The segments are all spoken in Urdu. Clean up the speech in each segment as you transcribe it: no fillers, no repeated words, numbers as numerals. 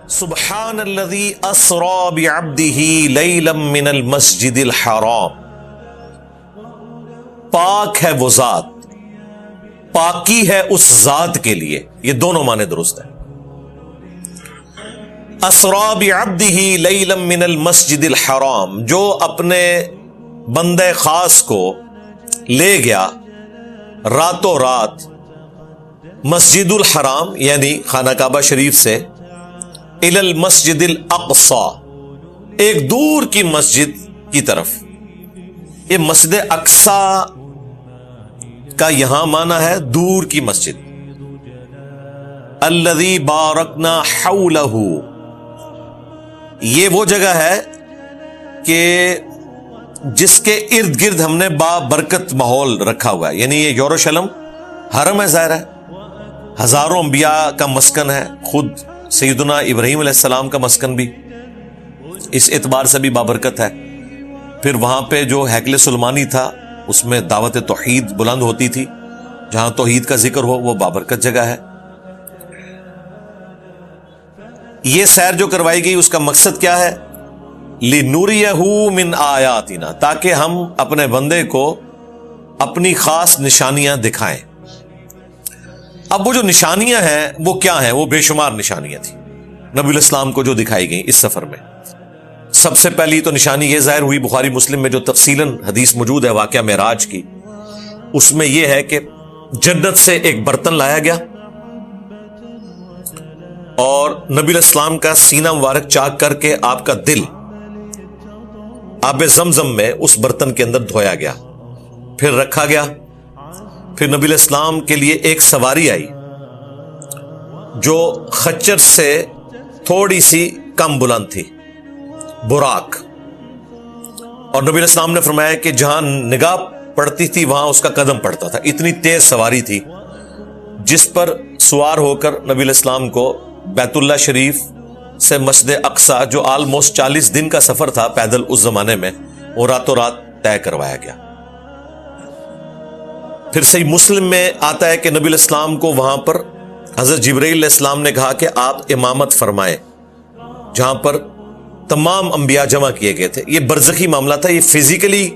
سبحان الذی اسری بعبدہ لیلا من المسجد الحرام، پاک ہے وہ ذات، پاکی ہے اس ذات کے لیے، یہ دونوں معنی درست ہیں۔ اسری بعبدہ لیلا من المسجد الحرام، جو اپنے بندے خاص کو لے گیا راتوں رات مسجد الحرام یعنی خانہ کعبہ شریف سے الی المسجد الاقصی، ایک دور کی مسجد کی طرف۔ یہ مسجد اقصی کا یہاں معنی ہے دور کی مسجد۔ الذی بارکنا حولہ، یہ وہ جگہ ہے کہ جس کے ارد گرد ہم نے بابرکت ماحول رکھا ہوا ہے، یعنی یہ یروشلم حرم ہے، ظاہر ہے، ہزاروں انبیاء کا مسکن ہے، خود سیدنا ابراہیم علیہ السلام کا مسکن بھی اس اعتبار سے بھی بابرکت ہے۔ پھر وہاں پہ جو ہیکل سلیمانی تھا اس میں دعوت توحید بلند ہوتی تھی، جہاں توحید کا ذکر ہو وہ بابرکت جگہ ہے۔ یہ سیر جو کروائی گئی اس کا مقصد کیا ہے؟ لِنُرِيَهُ مِنْ آیاتنا، تاکہ ہم اپنے بندے کو اپنی خاص نشانیاں دکھائیں۔ اب وہ جو نشانیاں ہیں وہ کیا ہیں؟ وہ بے شمار نشانیاں تھیں نبی الاسلام کو جو دکھائی گئیں اس سفر میں۔ سب سے پہلی تو نشانی یہ ظاہر ہوئی، بخاری مسلم میں جو تفصیلاً حدیث موجود ہے واقعہ معراج کی، اس میں یہ ہے کہ جنت سے ایک برتن لایا گیا اور نبی الاسلام کا سینہ مبارک چاک کر کے آپ کا دل آب زمزم میں اس برتن کے اندر دھویا گیا، پھر رکھا گیا۔ پھر نبی الاسلام کے لیے ایک سواری آئی جو خچر سے تھوڑی سی کم بلند تھی، براق، اور نبی الاسلام نے فرمایا کہ جہاں نگاہ پڑتی تھی وہاں اس کا قدم پڑتا تھا، اتنی تیز سواری تھی جس پر سوار ہو کر نبی الاسلام کو بیت اللہ شریف سے مسجد اقصی، جو آلموسٹ 40 دن کا سفر تھا پیدل اس زمانے میں، وہ راتوں رات طے کروایا گیا۔ پھر صحیح مسلم میں آتا ہے کہ نبی الاسلام کو وہاں پر حضرت جبرائیل علیہ السلام نے کہا کہ آپ امامت فرمائیں، جہاں پر تمام انبیاء جمع کیے گئے تھے۔ یہ برزخی معاملہ تھا، یہ فزیکلی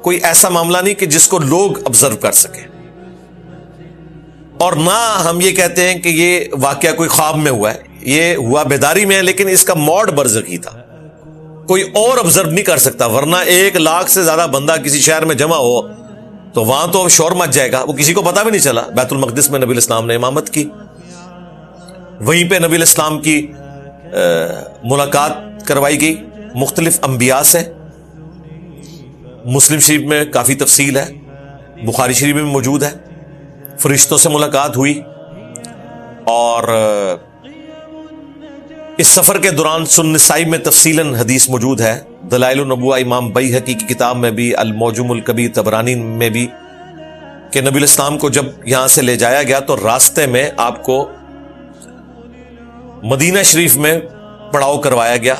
کوئی ایسا معاملہ نہیں کہ جس کو لوگ آبزرو کر سکیں، اور نہ ہم یہ کہتے ہیں کہ یہ واقعہ کوئی خواب میں ہوا ہے، یہ ہوا بیداری میں ہے، لیکن اس کا موڈ برزخی تھا، کوئی اور آبزرو نہیں کر سکتا، ورنہ 1 لاکھ سے زیادہ بندہ کسی شہر میں جمع ہو تو وہاں تو شور مچ جائے گا، وہ کسی کو پتہ بھی نہیں چلا۔ بیت المقدس میں نبی الاسلام نے امامت کی، وہیں پہ نبی الاسلام کی ملاقات کروائی گئی مختلف انبیاء سے۔ مسلم شریف میں کافی تفصیل ہے، بخاری شریف میں موجود ہے، فرشتوں سے ملاقات ہوئی۔ اور اس سفر کے دوران سنن نسائی میں تفصیلاً حدیث موجود ہے، دلائل النبوہ امام بیہقی کی کتاب میں بھی، المعجم الکبیر طبرانی میں بھی، کہ نبی الاسلام کو جب یہاں سے لے جایا گیا تو راستے میں آپ کو مدینہ شریف میں پڑاؤ کروایا گیا،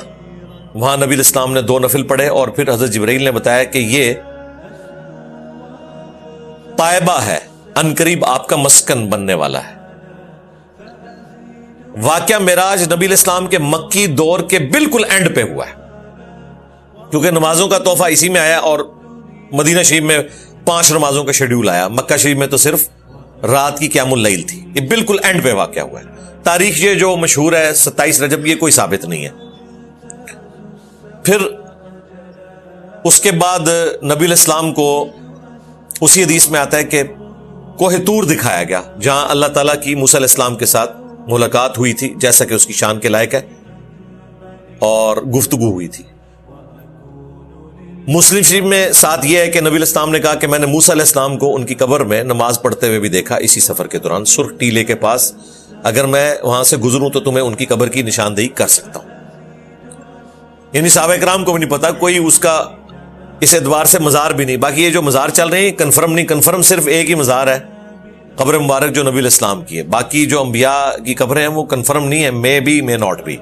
وہاں نبی الاسلام نے 2 نفل پڑھے، اور پھر حضرت جبرائیل نے بتایا کہ یہ طیبہ ہے، عنقریب آپ کا مسکن بننے والا ہے۔ واقعہ معراج نبی الاسلام کے مکی دور کے بالکل اینڈ پہ ہوا ہے، کیونکہ نمازوں کا تحفہ اسی میں آیا، اور مدینہ شریف میں 5 نمازوں کا شیڈیول آیا، مکہ شریف میں تو صرف رات کی قیام اللیل تھی۔ یہ بالکل اینڈ پہ واقعہ ہوا ہے۔ تاریخ یہ جو مشہور ہے 27 رجب، یہ کوئی ثابت نہیں ہے۔ پھر اس کے بعد نبی الاسلام کو اسی حدیث میں آتا ہے کہ کوہ طور دکھایا گیا، جہاں اللہ تعالیٰ کی موسیٰ علیہ السلام کے ساتھ ملاقات ہوئی تھی، جیسا کہ اس کی شان کے لائق ہے، اور گفتگو ہوئی تھی۔ مسلم شریف میں ساتھ یہ ہے کہ نبی الاسلام نے کہا کہ میں نے موسیٰ علیہ السلام کو ان کی قبر میں نماز پڑھتے ہوئے بھی دیکھا اسی سفر کے دوران، سرخ ٹیلے کے پاس، اگر میں وہاں سے گزروں تو تمہیں ان کی قبر کی نشاندہی کر سکتا ہوں۔ یعنی صحابہ کرام کو بھی نہیں پتا، کوئی اس کا اس اعتبار سے مزار بھی نہیں۔ باقی یہ جو مزار چل رہے ہیں کنفرم نہیں، کنفرم صرف ایک ہی مزار ہے، قبر مبارک جو نبی الاسلام کی ہے، باقی جو انبیاء کی قبریں ہیں وہ کنفرم نہیں ہے، مے بی مے ناٹ بھی۔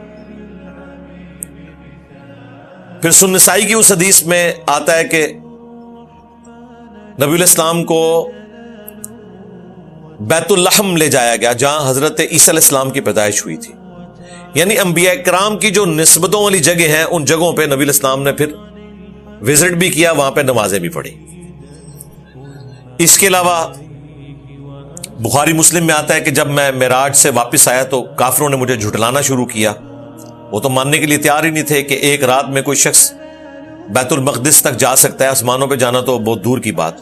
پھر سنن نسائی کی اس حدیث میں آتا ہے کہ نبی الاسلام کو بیت اللحم لے جایا گیا، جہاں حضرت عیسیٰ علیہ السلام کی پیدائش ہوئی تھی۔ یعنی انبیاء کرام کی جو نسبتوں والی جگہ ہیں ان جگہوں پہ نبی الاسلام نے پھر وزٹ بھی کیا، وہاں پہ نمازیں بھی پڑھی۔ اس کے علاوہ بخاری مسلم میں آتا ہے کہ جب میں معراج سے واپس آیا تو کافروں نے مجھے جھٹلانا شروع کیا، وہ تو ماننے کے لیے تیار ہی نہیں تھے کہ ایک رات میں کوئی شخص بیت المقدس تک جا سکتا ہے، آسمانوں پہ جانا تو بہت دور کی بات۔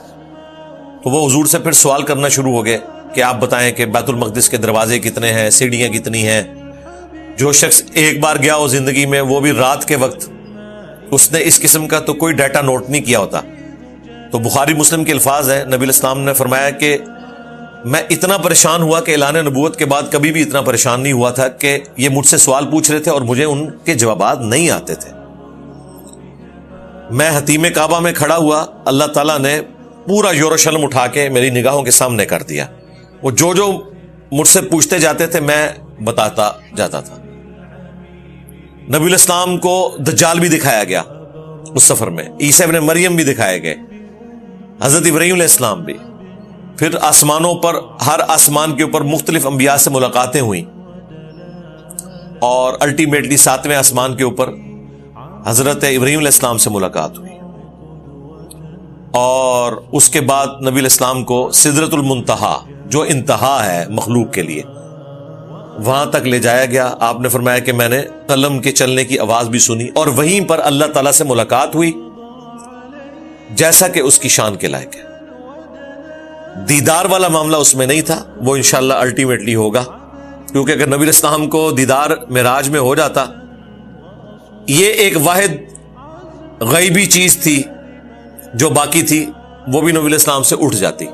تو وہ حضور سے پھر سوال کرنا شروع ہو گئے کہ آپ بتائیں کہ بیت المقدس کے دروازے کتنے ہیں، سیڑھیاں کتنی ہیں۔ جو شخص ایک بار گیا ہو زندگی میں، وہ بھی رات کے وقت، اس نے اس قسم کا تو کوئی ڈیٹا نوٹ نہیں کیا ہوتا۔ تو بخاری مسلم کے الفاظ ہیں، نبی الاسلام نے فرمایا کہ میں اتنا پریشان ہوا کہ اعلان نبوت کے بعد کبھی بھی اتنا پریشان نہیں ہوا تھا کہ یہ مجھ سے سوال پوچھ رہے تھے اور مجھے ان کے جوابات نہیں آتے تھے۔ میں حتیم کعبہ میں کھڑا ہوا، اللہ تعالیٰ نے پورا یروشلم اٹھا کے میری نگاہوں کے سامنے کر دیا۔ وہ جو مجھ سے پوچھتے جاتے تھے میں بتاتا جاتا تھا۔ نبی الاسلام کو دجال بھی دکھایا گیا اس سفر میں، عیسیٰ ابن مریم بھی دکھائے گئے، حضرت ابراہیم علیہ السلام بھی۔ پھر آسمانوں پر، ہر آسمان کے اوپر مختلف انبیاء سے ملاقاتیں ہوئیں، اور الٹیمیٹلی 7ویں آسمان کے اوپر حضرت ابراہیم علیہ السلام سے ملاقات ہوئی، اور اس کے بعد نبی علیہ السلام کو سدرۃ المنتہا، جو انتہا ہے مخلوق کے لیے، وہاں تک لے جایا گیا۔ آپ نے فرمایا کہ میں نے قلم کے چلنے کی آواز بھی سنی، اور وہیں پر اللہ تعالیٰ سے ملاقات ہوئی جیسا کہ اس کی شان کے لائق ہے۔ دیدار والا معاملہ اس میں نہیں تھا، وہ انشاءاللہ الٹیمیٹلی ہوگا، کیونکہ اگر نبی علیہ السلام کو دیدار معراج میں ہو جاتا، یہ ایک واحد غیبی چیز تھی جو باقی تھی، وہ بھی نبی علیہ السلام سے اٹھ جاتی،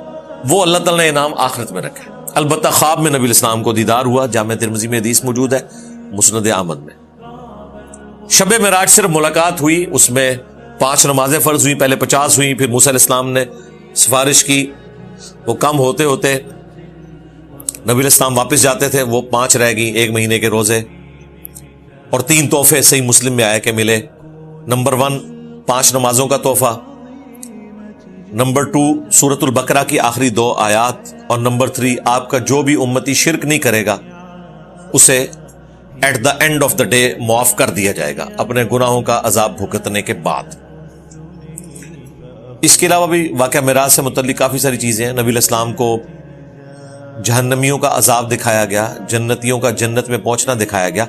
وہ اللہ تعالیٰ نے انعام آخرت میں رکھا۔ البتہ خواب میں نبی علیہ السلام کو دیدار ہوا، جامع ترمذی میں حدیث موجود ہے، مسند احمد میں۔ شب معراج صرف ملاقات ہوئی، اس میں 5 نمازیں فرض ہوئی، پہلے 50 ہوئی، پھر موسیٰ علیہ السلام نے سفارش کی، وہ کم ہوتے ہوتے نبی علیہ السلام واپس جاتے تھے، وہ 5 رہ گئی، 1 مہینے کے روزے، اور 3 تحفے صحیح مسلم میں آیا کہ ملے۔ نمبر 1 5 نمازوں کا تحفہ، نمبر 2 سورۃ البقرہ کی آخری 2 آیات، اور نمبر 3 آپ کا جو بھی امتی شرک نہیں کرے گا اسے at the end of the day معاف کر دیا جائے گا اپنے گناہوں کا عذاب بھگتنے کے بعد۔ اس کے علاوہ بھی واقعہ معراج سے متعلق کافی ساری چیزیں ہیں۔ نبی علیہ السلام کو جہنمیوں کا عذاب دکھایا گیا، جنتیوں کا جنت میں پہنچنا دکھایا گیا۔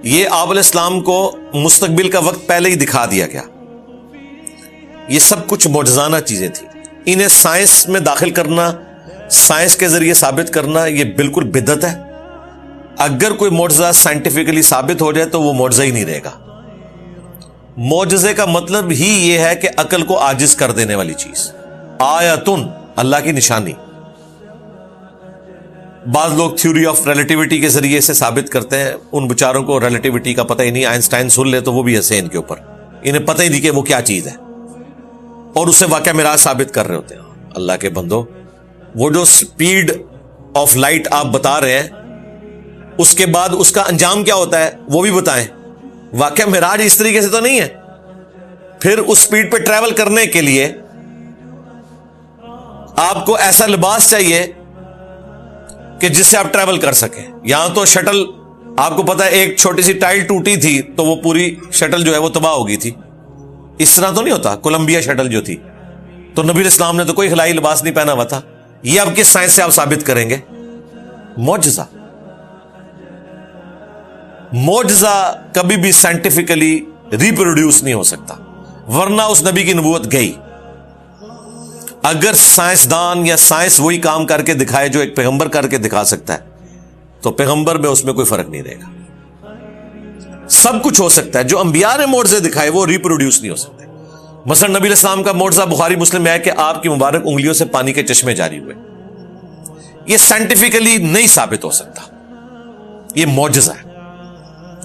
یہ آپ علیہ السلام کو مستقبل کا وقت پہلے ہی دکھا دیا گیا۔ یہ سب کچھ معجزانہ چیزیں تھیں، انہیں سائنس میں داخل کرنا، سائنس کے ذریعے ثابت کرنا، یہ بالکل بدعت ہے۔ اگر کوئی معجزہ سائنٹیفکلی ثابت ہو جائے تو وہ معجزہ ہی نہیں رہے گا۔ معجزے کا مطلب ہی یہ ہے کہ عقل کو عاجز کر دینے والی چیز، آیتن، اللہ کی نشانی۔ بعض لوگ تھیوری آف ریلیٹیوٹی کے ذریعے سے ثابت کرتے ہیں، ان بیچاروں کو ریلیٹیوٹی کا پتہ ہی نہیں، آئنسٹائن سن لے تو وہ بھی ہنسے ان کے اوپر، انہیں پتہ ہی نہیں کہ وہ کیا چیز ہے، اور اسے واقعہ معراج ثابت کر رہے ہوتے ہیں۔ اللہ کے بندو، وہ جو سپیڈ آف لائٹ آپ بتا رہے ہیں، اس کے بعد اس کا انجام کیا ہوتا ہے وہ بھی بتائیں۔ واقعہ معراج اس طریقے سے تو نہیں ہے۔ پھر اس سپیڈ پہ ٹریول کرنے کے لیے آپ کو ایسا لباس چاہیے کہ جس سے آپ ٹریول کر سکیں۔ یہاں تو شٹل، آپ کو پتا ہے ایک چھوٹی سی ٹائل ٹوٹی تھی تو وہ پوری شٹل جو ہے وہ تباہ ہو گئی تھی۔ اس طرح تو نہیں ہوتا۔ کولمبیا شٹل جو تھی تو نبی اسلام نے تو کوئی خلائی لباس نہیں پہنا ہوا تھا۔ یہ اب کس سائنس سے آپ ثابت کریں گے؟ معجزہ۔ معجزہ کبھی بھی سائنٹیفکلی ریپروڈیوس نہیں ہو سکتا، ورنہ اس نبی کی نبوت گئی۔ اگر سائنسدان یا سائنس وہی کام کر کے دکھائے جو ایک پیغمبر کر کے دکھا سکتا ہے تو پیغمبر میں اس میں کوئی فرق نہیں رہے گا۔ سب کچھ ہو سکتا ہے، جو انبیاء نے معجزے دکھائے وہ ریپروڈیوس نہیں ہو سکتے۔ مثلا نبی علیہ السلام کا معجزہ بخاری مسلم میں ہے کہ آپ کی مبارک انگلیوں سے پانی کے چشمے جاری ہوئے۔ یہ سائنٹیفکلی نہیں ثابت ہو سکتا، یہ معجزہ ہے،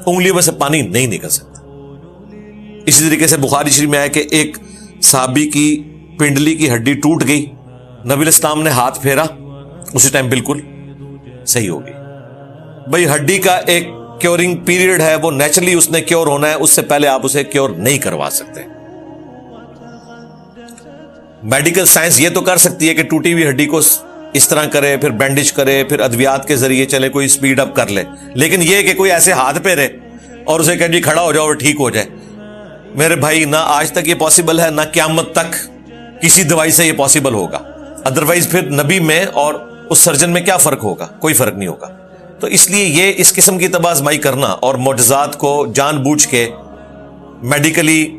انگلیوں میں سے پانی نہیں نکل سکتا۔ اسی طریقے سے بخاری شریف میں ہے کہ ایک صحابی کی پنڈلی کی ہڈی ٹوٹ گئی، نبی علیہ السلام نے ہاتھ پھیرا، اسی ٹائم بالکل صحیح ہو گئی۔ بھئی ہڈی کا ایک کیورنگ پیریڈ ہے، وہ نیچرلی اس نے کیور ہونا ہے، اس سے پہلے آپ اسے کیور نہیں کروا سکتے۔ میڈیکل سائنس یہ تو کر سکتی ہے کہ ٹوٹی ہوئی ہڈی کو اس طرح کرے، پھر بینڈیج کرے، پھر ادویات کے ذریعے چلے، کوئی سپیڈ اپ کر لے، لیکن یہ کہ کوئی ایسے ہاتھ پہ رہے اور اسے کہ جی کھڑا ہو جاؤ اور ٹھیک ہو جائے، میرے بھائی نہ آج تک یہ پاسبل ہے، نہ قیامت تک کسی دوائی سے یہ پاسبل ہوگا. ادروائز پھر نبی میں اور اس سرجن میں کیا فرق ہوگا؟ کوئی فرق نہیں ہوگا. تو اس لیے یہ اس قسم کی طب آزمائی کرنا اور معجزات کو جان بوجھ کے میڈیکلی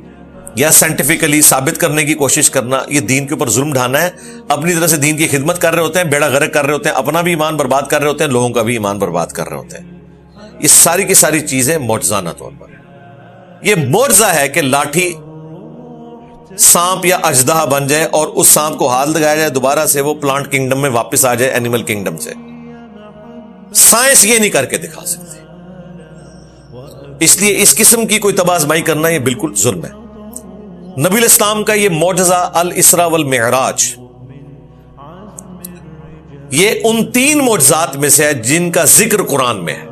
یا سائنٹیفکلی ثابت کرنے کی کوشش کرنا، یہ دین کے اوپر ظلم ڈھانا ہے. اپنی طرح سے دین کی خدمت کر رہے ہوتے ہیں، بیڑا غرق کر رہے ہوتے ہیں، اپنا بھی ایمان برباد کر رہے ہوتے ہیں، لوگوں کا بھی ایمان برباد کر رہے ہوتے ہیں. یہ ساری کی ساری چیزیں معجزانہ طور پر. یہ معجزہ ہے کہ لاٹھی سانپ یا اژدہا بن جائے اور اس سانپ کو ہاتھ لگایا جائے، دوبارہ سے وہ پلانٹ کنگڈم میں واپس آ جائے، اینیمل کنگڈم سے. سائنس یہ نہیں کر کے دکھا سکتی. اس لیے اس قسم کی کوئی طب آزمائی کرنا یہ بالکل ظلم ہے. نبی الاسلام کا یہ معجزہ الاسراء والمعراج، یہ ان 3 معجزات میں سے ہے جن کا ذکر قرآن میں ہے.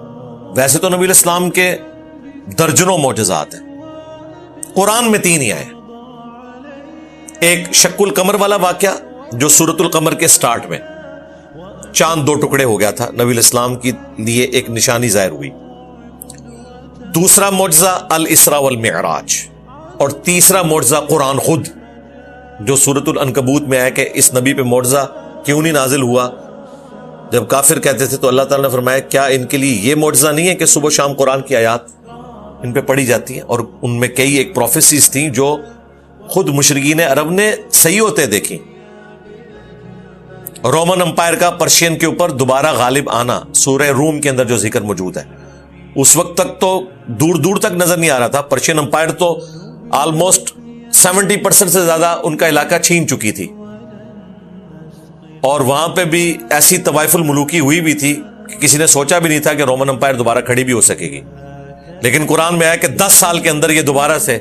ویسے تو نبی الاسلام کے درجنوں معجزات ہیں، قرآن میں 3 ہی آئے. ایک شق القمر والا واقعہ جو سورۃ القمر کے سٹارٹ میں چاند 2 ٹکڑے ہو گیا تھا، نبی الاسلام کے لیے ایک نشانی ظاہر ہوئی. دوسرا معجزہ الاسراء والمعراج، اور تیسرا معجزہ قرآن خود جو سورۃ العنکبوت میں ہے کہ اس نبی پہ معجزہ کیوں نہیں نازل ہوا. جب کافر کہتے تھے تو اللہ تعالیٰ نے فرمایا کیا ان کے لیے یہ معجزہ نہیں ہے کہ صبح شام قرآن کی آیات ان پہ پڑھی جاتی ہیں. اور ان میں کئی ایک پروفیسیز تھیں جو خود مشرکین عرب نے صحیح ہوتے دیکھی. رومن امپائر کا پرشین کے اوپر دوبارہ غالب آنا سورہ روم کے اندر جو ذکر موجود ہے، اس وقت تک تو دور دور تک نظر نہیں آ رہا تھا. پرشین امپائر تو آلموسٹ 70% سے زیادہ ان کا علاقہ چھین چکی تھی، اور وہاں پہ بھی ایسی طوائف الملوکی ہوئی بھی تھی کہ کسی نے سوچا بھی نہیں تھا کہ رومن امپائر دوبارہ کھڑی بھی ہو سکے گی. لیکن قرآن میں آیا کہ 10 سال کے اندر یہ دوبارہ سے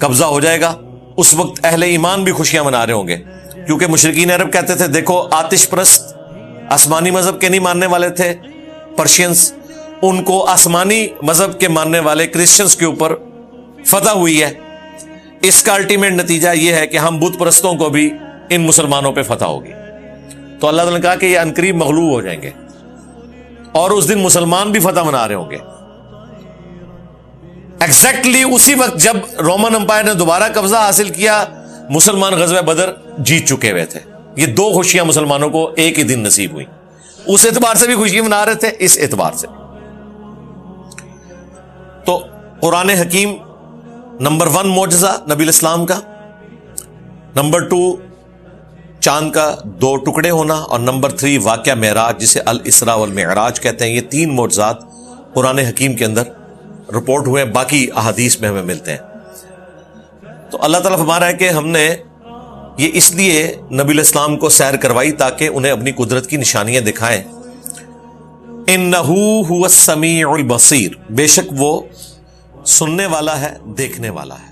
قبضہ ہو جائے گا. اس وقت اہل ایمان بھی خوشیاں منا رہے ہوں گے، کیونکہ مشرکین عرب کہتے تھے دیکھو آتش پرست آسمانی مذہب کے نہیں ماننے والے تھے پرشینز، ان کو آسمانی مذہب کے ماننے والے کرسچنز کے اوپر فتح ہوئی ہے. اس کا الٹیمیٹ نتیجہ یہ ہے کہ ہم بت پرستوں کو بھی ان مسلمانوں پہ فتح ہوگی. تو اللہ تعالیٰ نے کہا کہ یہ عنقریب مغلوب ہو جائیں گے، اور اس دن مسلمان بھی فتح منا رہے ہوں گے. ایگزیکٹلی اسی وقت جب رومن امپائر نے دوبارہ قبضہ حاصل کیا، مسلمان غزوہ بدر جیت چکے ہوئے تھے. یہ 2 خوشیاں مسلمانوں کو ایک ہی دن نصیب ہوئی. اس اعتبار سے بھی خوشی منا رہے تھے، اس اعتبار سے. تو قرآن حکیم نمبر 1 معجزہ نبی الاسلام کا، نمبر 2 چاند کا 2 ٹکڑے ہونا، اور نمبر 3 واقعہ معراج جسے الاسراء والمعراج کہتے ہیں. یہ 3 معجزات قرآن حکیم کے اندر رپورٹ ہوئے، باقی احادیث میں ہمیں ملتے ہیں. تو اللہ تعالیٰ فرما رہا ہے کہ ہم نے یہ اس لیے نبی الاسلام کو سیر کروائی تاکہ انہیں اپنی قدرت کی نشانیاں دکھائیں. انہو هو السمیع البصیر، بے شک وہ سننے والا ہے، دیکھنے والا ہے.